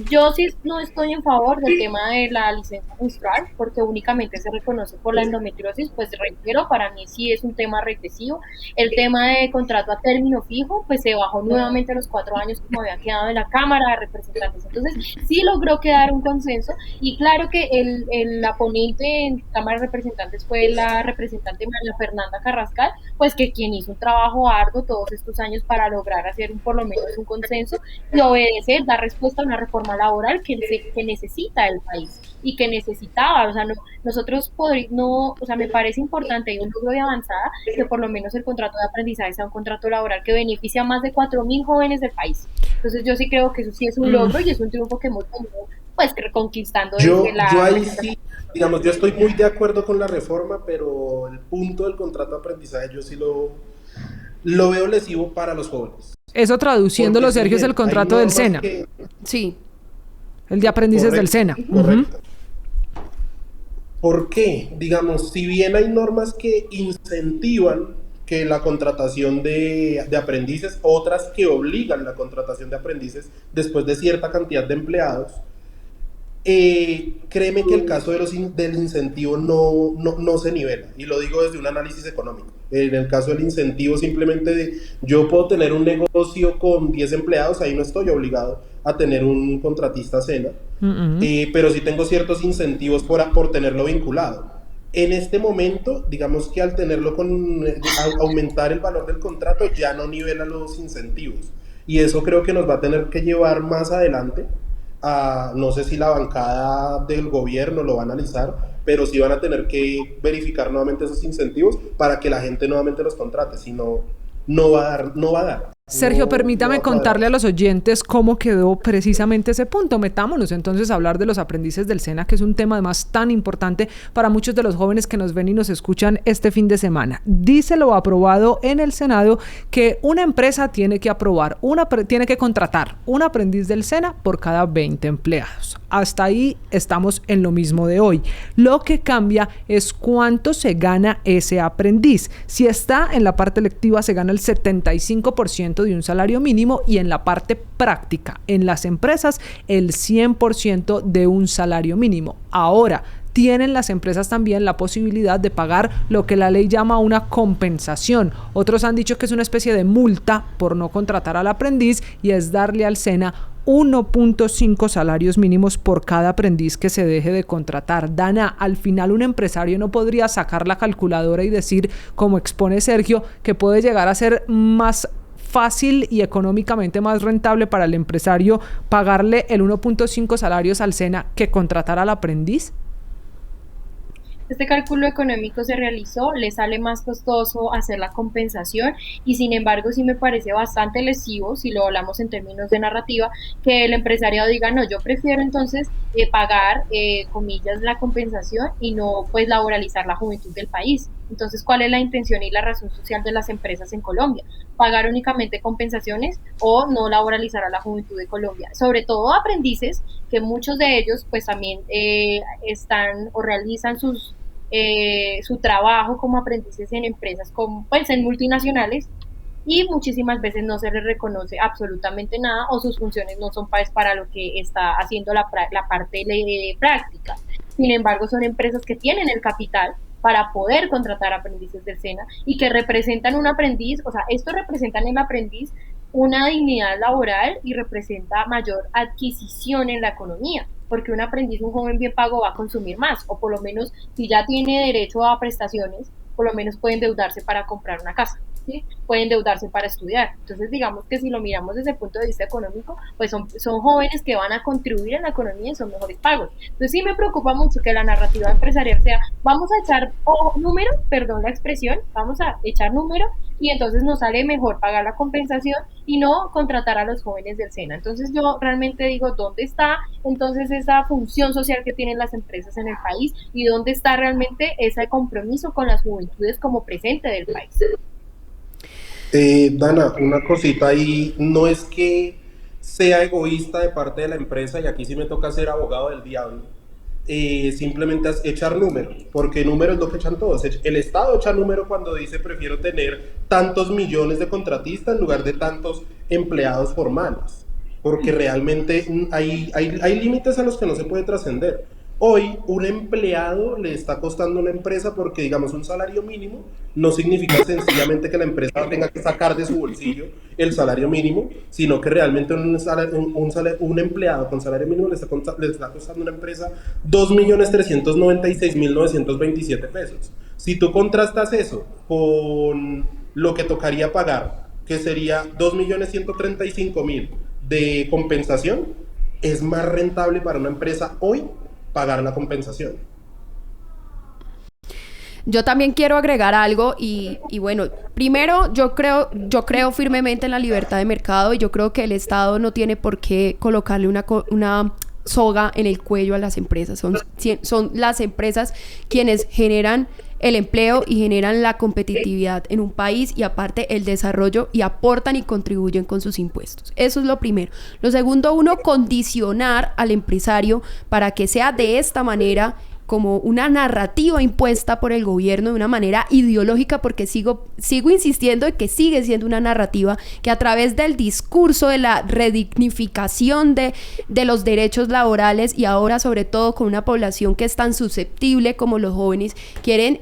yo sí no estoy en favor del tema de la licencia menstrual, porque únicamente se reconoce por la endometriosis, pues reitero, para mí sí es un tema regresivo. El tema de contrato a término fijo, pues se bajó nuevamente a los 4 años como había quedado en la Cámara de Representantes. Entonces, sí logró quedar un consenso, y claro que la ponente en Cámara de Representantes fue la representante María Fernanda Carrascal, pues que quien hizo un trabajo arduo todos estos años para lograr hacer por lo menos un consenso y obedecer, dar respuesta a una reforma laboral que necesita el país y que necesitaba. O sea, nosotros o sea, me parece importante y un logro de avanzada que por lo menos el contrato de aprendizaje sea un contrato laboral que beneficia a más de 4.000 jóvenes del país. Entonces yo sí creo que eso sí es un logro y es un triunfo que hemos tenido pues reconquistando yo ahí sí, digamos, yo estoy muy de acuerdo con la reforma, pero el punto del contrato de aprendizaje yo sí lo veo lesivo para los jóvenes. Eso traduciéndolo, Porque, Sergio, es el contrato del SENA. Sí. El de aprendices del SENA. Correcto. ¿Por qué? Digamos, si bien hay normas que incentivan que la contratación de aprendices, otras que obligan la contratación de aprendices después de cierta cantidad de empleados, créeme que el caso del incentivo no se nivela, y lo digo desde un análisis económico. En el caso del incentivo, simplemente yo puedo tener un negocio con 10 empleados, ahí no estoy obligado a tener un contratista SENA, pero sí tengo ciertos incentivos por tenerlo vinculado. En este momento, digamos que al tenerlo aumentar el valor del contrato, ya no nivela los incentivos, y eso creo que nos va a tener que llevar más adelante. No sé si la bancada del gobierno lo va a analizar, pero sí van a tener que verificar nuevamente esos incentivos para que la gente nuevamente los contrate, si no va a dar. Sergio, permítame contarle a los oyentes cómo quedó precisamente ese punto. Metámonos entonces a hablar de los aprendices del SENA, que es un tema además tan importante para muchos de los jóvenes que nos ven y nos escuchan este fin de semana. Dice lo aprobado en el Senado que una empresa tiene que contratar un aprendiz del SENA por cada 20 empleados. Hasta ahí estamos en lo mismo de hoy. Lo que cambia es cuánto se gana ese aprendiz. Si está en la parte lectiva, se gana el 75% de un salario mínimo, y en la parte práctica, en las empresas, el 100% de un salario mínimo. Ahora, tienen las empresas también la posibilidad de pagar lo que la ley llama una compensación. Otros han dicho que es una especie de multa por no contratar al aprendiz, y es darle al SENA 1.5 salarios mínimos por cada aprendiz que se deje de contratar. Dana, al final un empresario no podría sacar la calculadora y decir, como expone Sergio, que puede llegar a ser más fácil y económicamente más rentable para el empresario pagarle el 1.5 salarios al SENA que contratar al aprendiz. Este cálculo económico se realizó, le sale más costoso hacer la compensación, y sin embargo sí me parece bastante lesivo, si lo hablamos en términos de narrativa, que el empresario diga, no, yo prefiero entonces pagar, comillas, la compensación y no pues laboralizar la juventud del país. Entonces, ¿cuál es la intención y la razón social de las empresas en Colombia? ¿Pagar únicamente compensaciones o no laboralizar a la juventud de Colombia? Sobre todo aprendices, que muchos de ellos pues también están o realizan su trabajo como aprendices en empresas, pues en multinacionales, y muchísimas veces no se les reconoce absolutamente nada, o sus funciones no son para lo que está haciendo la parte práctica. Sin embargo, son empresas que tienen el capital para poder contratar aprendices del SENA y que representan un aprendiz, o sea, esto representa en el aprendiz una dignidad laboral y representa mayor adquisición en la economía, porque un aprendiz, un joven bien pago, va a consumir más, o por lo menos si ya tiene derecho a prestaciones, por lo menos puede endeudarse para comprar una casa. ¿sí? Puede endeudarse para estudiar. Entonces, digamos que si lo miramos desde el punto de vista económico, pues son jóvenes que van a contribuir en la economía y son mejores pagos. Entonces, sí me preocupa mucho que la narrativa empresarial sea, vamos a echar número, perdón la expresión, vamos a echar número y entonces nos sale mejor pagar la compensación y no contratar a los jóvenes del SENA. Entonces, yo realmente digo, ¿dónde está entonces esa función social que tienen las empresas en el país y dónde está realmente ese compromiso con las juventudes como presente del país? Dana, una cosita ahí, no es que sea egoísta de parte de la empresa, y aquí sí me toca ser abogado del diablo, simplemente echar números, porque números es lo que echan todos. El Estado echa número cuando dice prefiero tener tantos millones de contratistas en lugar de tantos empleados formales, porque realmente hay límites a los que no se puede trascender. Hoy un empleado le está costando a una empresa porque, digamos, un salario mínimo no significa sencillamente que la empresa tenga que sacar de su bolsillo el salario mínimo, sino que realmente un empleado con salario mínimo le está costando a una empresa 2.396.927 pesos. Si tú contrastas eso con lo que tocaría pagar, que sería 2.135.000 de compensación, es más rentable para una empresa hoy pagar la compensación. Yo también quiero agregar algo y bueno, primero yo creo firmemente en la libertad de mercado y yo creo que el Estado no tiene por qué colocarle una soga en el cuello a las empresas. Son las empresas quienes generan el empleo y generan la competitividad en un país y aparte el desarrollo y aportan y contribuyen con sus impuestos. Eso es lo primero. Lo segundo, uno condicionar al empresario para que sea de esta manera como una narrativa impuesta por el gobierno de una manera ideológica, porque sigo insistiendo en que sigue siendo una narrativa que a través del discurso de la redignificación de los derechos laborales y ahora sobre todo con una población que es tan susceptible como los jóvenes, quieren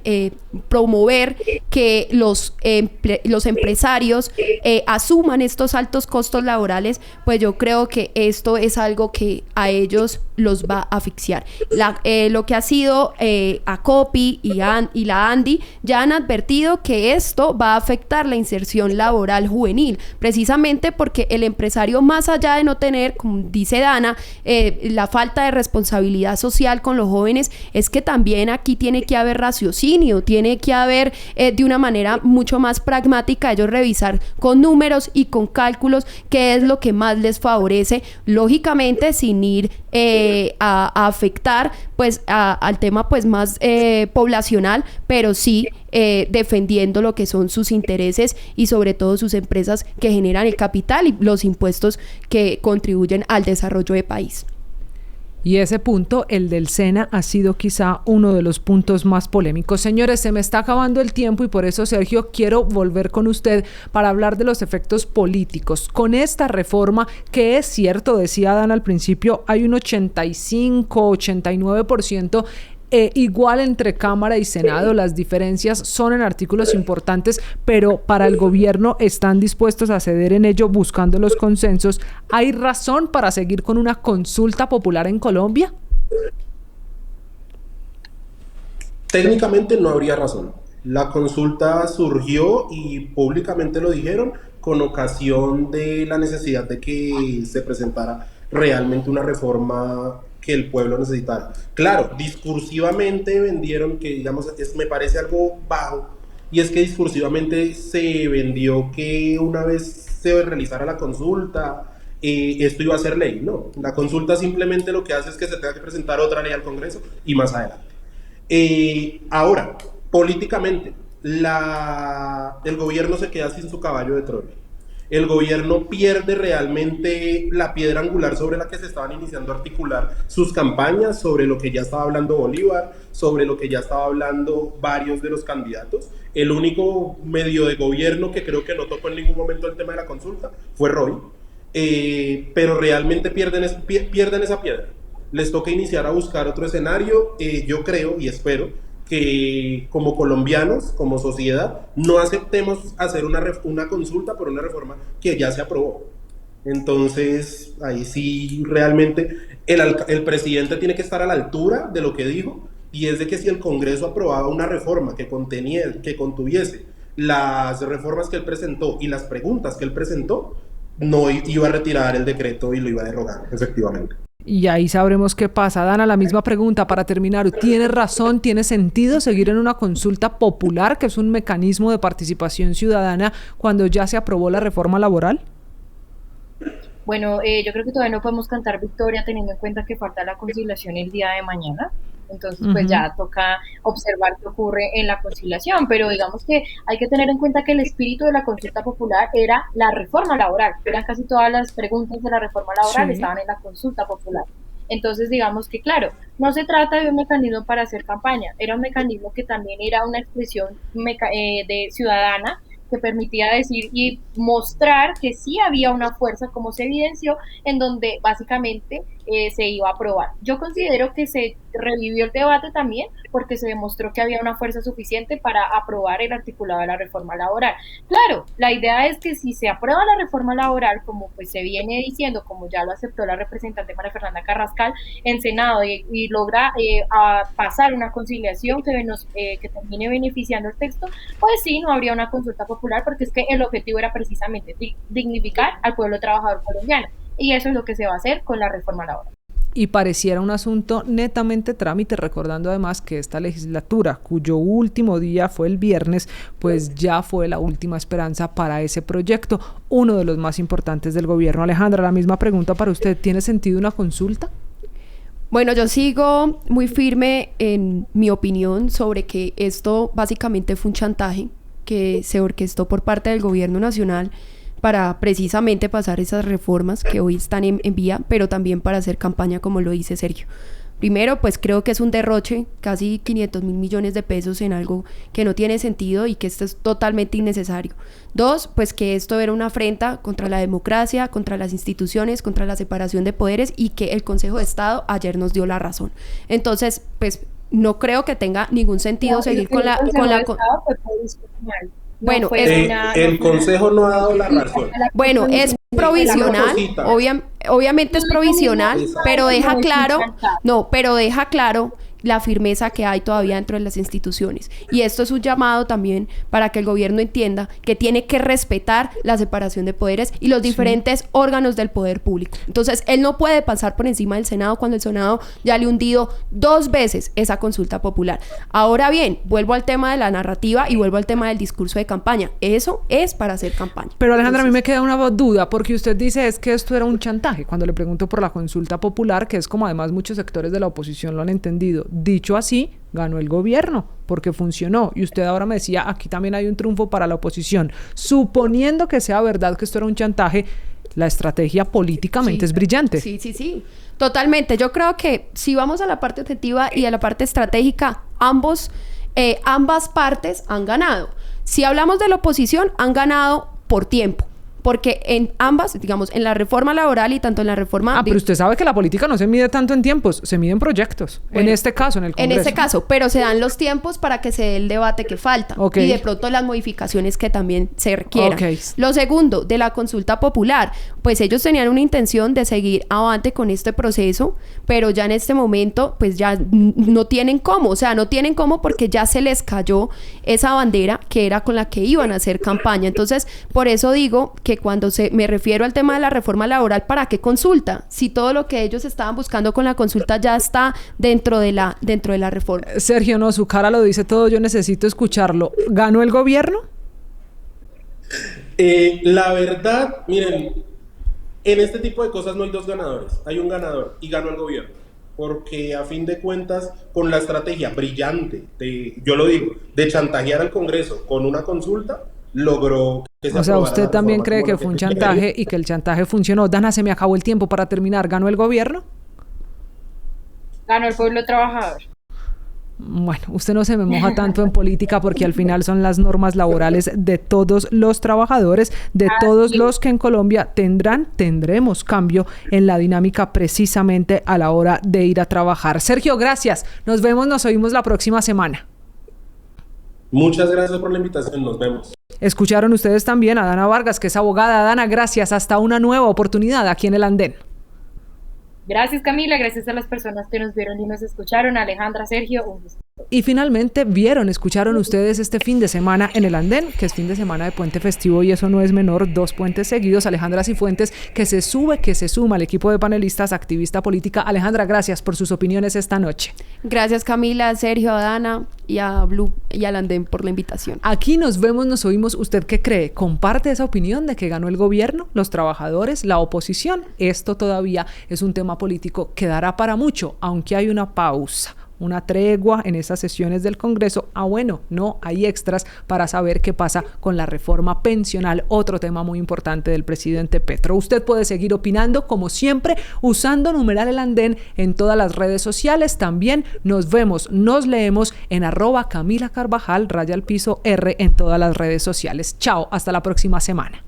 promover que los empresarios asuman estos altos costos laborales, pues yo creo que esto es algo que a ellos los va a asfixiar. Lo que ha sido ACOPI y la ANDI ya han advertido que esto va a afectar la inserción laboral juvenil, precisamente porque el empresario, más allá de no tener, como dice Dana, la falta de responsabilidad social con los jóvenes, es que también aquí tiene que haber raciocinio, tiene que haber de una manera mucho más pragmática ellos revisar con números y con cálculos qué es lo que más les favorece, lógicamente sin ir a afectar pues al tema pues más poblacional, pero sí defendiendo lo que son sus intereses y sobre todo sus empresas que generan el capital y los impuestos que contribuyen al desarrollo del país. Y ese punto, el del SENA, ha sido quizá uno de los puntos más polémicos. Señores, se me está acabando el tiempo y por eso, Sergio, quiero volver con usted para hablar de los efectos políticos. Con esta reforma, que es cierto, decía Dan al principio, hay un 85-89% igual entre Cámara y Senado, las diferencias son en artículos importantes, pero para el gobierno están dispuestos a ceder en ello buscando los consensos. ¿Hay razón para seguir con una consulta popular en Colombia? Técnicamente no habría razón. La consulta surgió y públicamente lo dijeron con ocasión de la necesidad de que se presentara realmente una reforma que el pueblo necesitara. Claro, discursivamente vendieron que, digamos, me parece algo bajo, y es que discursivamente se vendió que una vez se realizara la consulta, esto iba a ser ley. No, la consulta simplemente lo que hace es que se tenga que presentar otra ley al Congreso y más adelante. Ahora, políticamente, el gobierno se queda sin su caballo de Troya. El gobierno pierde realmente la piedra angular sobre la que se estaban iniciando a articular sus campañas, sobre lo que ya estaba hablando Bolívar, sobre lo que ya estaba hablando varios de los candidatos. El único medio de gobierno que creo que no tocó en ningún momento el tema de la consulta fue Roy, pero realmente pierden esa piedra. Les toca iniciar a buscar otro escenario. Yo creo y espero que como colombianos, como sociedad, no aceptemos hacer una consulta por una reforma que ya se aprobó. Entonces, ahí sí realmente el presidente tiene que estar a la altura de lo que dijo, y es de que si el Congreso aprobaba una reforma que contuviese las reformas que él presentó y las preguntas que él presentó, no iba a retirar el decreto y lo iba a derogar, efectivamente. Y ahí sabremos qué pasa. Dana, la misma pregunta para terminar. ¿Tiene razón, tiene sentido seguir en una consulta popular, que es un mecanismo de participación ciudadana, cuando ya se aprobó la reforma laboral? Bueno, yo creo que todavía no podemos cantar victoria teniendo en cuenta que falta la conciliación el día de mañana. Entonces, pues ya toca observar qué ocurre en la conciliación, pero digamos que hay que tener en cuenta que el espíritu de la consulta popular era la reforma laboral. Eran casi todas las preguntas de la reforma laboral estaban en la consulta popular. Entonces, digamos que, claro, no se trata de un mecanismo para hacer campaña, era un mecanismo que también era una expresión de ciudadana que permitía decir y mostrar que sí había una fuerza, como se evidenció, en donde básicamente se iba a aprobar. Yo considero que se revivió el debate también porque se demostró que había una fuerza suficiente para aprobar el articulado de la reforma laboral. Claro, la idea es que si se aprueba la reforma laboral, como pues se viene diciendo, como ya lo aceptó la representante María Fernanda Carrascal en Senado y logra pasar una conciliación que termine beneficiando el texto, pues sí, no habría una consulta popular porque es que el objetivo era precisamente dignificar al pueblo trabajador colombiano. Y eso es lo que se va a hacer con la reforma laboral. Y pareciera un asunto netamente trámite, recordando además que esta legislatura, cuyo último día fue el viernes, pues ya fue la última esperanza para ese proyecto, uno de los más importantes del gobierno. Alejandra, la misma pregunta para usted, ¿tiene sentido una consulta? Bueno, yo sigo muy firme en mi opinión sobre que esto básicamente fue un chantaje que se orquestó por parte del gobierno nacional para precisamente pasar esas reformas que hoy están en vía, pero también para hacer campaña, como lo dice Sergio. Primero, pues creo que es un derroche, casi 500.000 millones de pesos en algo que no tiene sentido y que esto es totalmente innecesario. Dos, pues que esto era una afrenta contra la democracia, contra las instituciones, contra la separación de poderes y que el Consejo de Estado ayer nos dio la razón. Entonces, pues no creo que tenga ningún sentido seguir con la... Bueno, el Consejo no ha dado la razón. Bueno, es provisional, obviamente es provisional, pero deja claro la firmeza que hay todavía dentro de las instituciones. Y esto es un llamado también para que el gobierno entienda que tiene que respetar la separación de poderes y los diferentes órganos del poder público. Entonces, él no puede pasar por encima del Senado cuando el Senado ya le ha hundido 2 veces esa consulta popular. Ahora bien, vuelvo al tema de la narrativa y vuelvo al tema del discurso de campaña. Eso es para hacer campaña. Pero Alejandra, a mí me queda una duda, porque usted dice es que esto era un chantaje, cuando le pregunto por la consulta popular, que es como además muchos sectores de la oposición lo han entendido. Dicho así, ganó el gobierno, porque funcionó. Y usted ahora me decía, aquí también hay un triunfo para la oposición. Suponiendo que sea verdad que esto era un chantaje, la estrategia políticamente es brillante. Sí. Totalmente. Yo creo que si vamos a la parte objetiva y a la parte estratégica, ambas partes han ganado. Si hablamos de la oposición, han ganado por tiempo. Porque en ambas, digamos, en la reforma laboral y tanto en la reforma... pero usted sabe que la política no se mide tanto en tiempos, se mide en proyectos. Bueno, en este caso, en el Congreso. En este caso, pero se dan los tiempos para que se dé el debate que falta. Y de pronto las modificaciones que también se requieran. Lo segundo, de la consulta popular, pues ellos tenían una intención de seguir avante con este proceso, pero ya en este momento, pues ya no tienen cómo. O sea, no tienen cómo porque ya se les cayó esa bandera que era con la que iban a hacer campaña. Entonces, por eso digo que cuando me refiero al tema de la reforma laboral, ¿para qué consulta? Si todo lo que ellos estaban buscando con la consulta ya está dentro de la reforma. Sergio, no, su cara lo dice todo, yo necesito escucharlo. ¿Ganó el gobierno? La verdad, miren, en este tipo de cosas no hay 2 ganadores, hay un ganador y ganó el gobierno. Porque a fin de cuentas, con la estrategia brillante, yo lo digo, de chantajear al Congreso con una consulta, logró que se... O sea, ¿usted también cree que fue un chantaje y que el chantaje funcionó? Dana, se me acabó el tiempo para terminar. ¿Ganó el gobierno? Ganó el pueblo trabajador. Bueno, usted no se me moja tanto en política porque al final son las normas laborales de todos los trabajadores, de todos los que en Colombia tendremos cambio en la dinámica precisamente a la hora de ir a trabajar. Sergio, gracias. Nos oímos la próxima semana. Muchas gracias por la invitación, nos vemos. Escucharon ustedes también a Dana Vargas, que es abogada. Dana, gracias. Hasta una nueva oportunidad aquí en El Andén. Gracias, Camila. Gracias a las personas que nos vieron y nos escucharon. Alejandra, Sergio, un gusto. Y finalmente escucharon ustedes este fin de semana en el andén, que es fin de semana de puente festivo y eso no es menor, 2 puentes seguidos. Alejandra Cifuentes, que se suma al equipo de panelistas, activista política. Alejandra, gracias por sus opiniones esta noche. Gracias Camila, Sergio, a Dana y a Blue y al andén por la invitación. Aquí nos vemos, nos oímos. ¿Usted qué cree? ¿Comparte esa opinión de que ganó el gobierno, los trabajadores, la oposición? Esto todavía es un tema político que dará para mucho, aunque hay una pausa, una tregua en esas sesiones del Congreso. Bueno, no, hay extras para saber qué pasa con la reforma pensional, otro tema muy importante del presidente Petro. Usted puede seguir opinando, como siempre, usando numeral El Andén en todas las redes sociales. También nos vemos, nos leemos en @CamilaCarvajal _R en todas las redes sociales. Chao, hasta la próxima semana.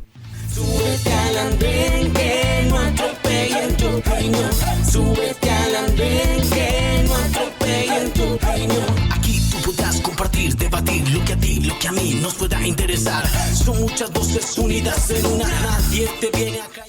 Súbete al andén que no atropellen tu opinión. Súbete al andén que no atropellen tu opinión. Aquí tú podrás compartir, debatir lo que a ti, lo que a mí nos pueda interesar. Son muchas voces unidas en una. Nadie te viene acá.